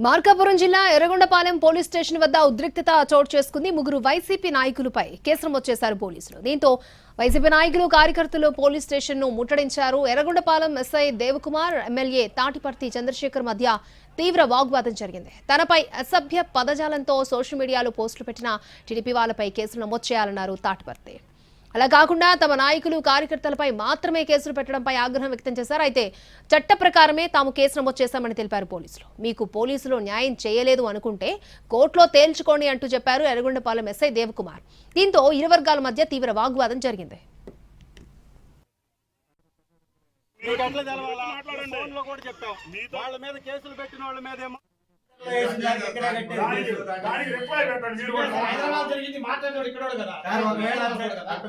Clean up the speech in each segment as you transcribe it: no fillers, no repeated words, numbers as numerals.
మార్కాపురం జిల్లా Yerragondapalem police station వద్ద ఉద్రిక్తత చోటు చేసుకుంది. ముగ్గురు వైసీపీ నాయకులపై కేసు నమోదు చేశారు పోలీసులు. దీంతో వైసీపీ నాయకులు కార్యకర్తలు పోలీస్ స్టేషన్ ను ముట్టడించారు. ఎర్రగొండపాలెం ఎస్ఐ దేవకుమార్, ఎమ్మెల్యే తాటిపర్తి చంద్రశేఖర్ మధ్య తీవ్ర వాగ్వాదం జరిగింది. తనపై అసభ్య పదజాలంతో సోషల్ మీడియాలో పోస్టులు పెట్టిన టీడీపీ వాళ్లపై కేసులు నమోదు చేయాలన్నారు తాటిపర్తి. అలా కాకుండా తమ నాయకులు కార్యకర్తలపై మాత్రమే కేసులు పెట్టడంపై ఆగ్రహం వ్యక్తం చేశారు. అయితే చట్ట ప్రకారమే తాము కేసు నమోదు చేశామని తెలిపారు పోలీసులు. మీకు పోలీసులు న్యాయం చేయలేదు అనుకుంటే కోర్టులో తేల్చుకోండి అంటూ చెప్పారు ఎర్రగొండపాలెం ఎస్ఐ దేవకుమార్. దీంతో ఇరు వర్గాల మధ్య తీవ్ర వాగ్వాదం జరిగింది.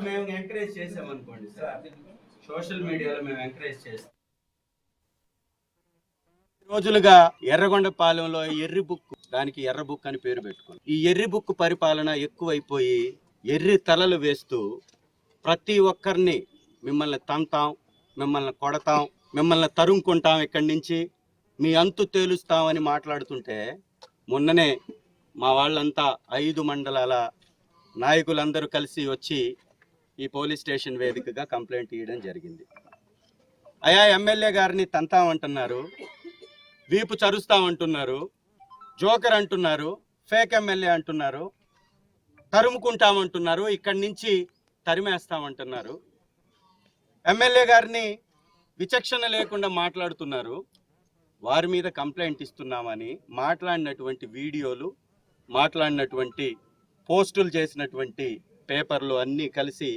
మేము ఎంకరేజ్ చేసామనుకోండి సార్, సోషల్ మీడియాలో మేము ఎంకరేజ్ చేస్తాం. రోజులుగా ఎర్రగొండపాలెంలో ఎర్రి బుక్, దానికి ఎర్ర బుక్ అని పేరు పెట్టుకుని ఈ ఎర్రి బుక్ పరిపాలన ఎక్కువైపోయి ఎర్రి తలలు వేస్తూ ప్రతి ఒక్కరిని మిమ్మల్ని తంతాం, మిమ్మల్ని కొడతాం, మిమ్మల్ని తరుముకుంటాం, ఇక్కడి నుంచి మీ అంతు తేలుస్తామని మాట్లాడుతుంటే మొన్ననే మా వాళ్ళంతా 5 మండలాల నాయకులందరూ కలిసి వచ్చి ఈ పోలీస్ స్టేషన్ వేదికగా కంప్లైంట్ ఇవ్వడం జరిగింది. అయా ఎమ్మెల్యే గారిని తంతామంటున్నారు, వీపు చరుస్తామంటున్నారు, జోకర్ అంటున్నారు, ఫేక్ ఎమ్మెల్యే అంటున్నారు, తరుముకుంటామంటున్నారు, ఇక్కడి నుంచి తరిమేస్తామంటున్నారు, ఎమ్మెల్యే గారిని విచక్షణ లేకుండా మాట్లాడుతున్నారు, వారి మీద కంప్లైంట్ ఇస్తున్నామని మాట్లాడినటువంటి వీడియోలు, మాట్లాడినటువంటి పోస్టులు చేసినటువంటి పేపర్లు అన్నీ కలిసి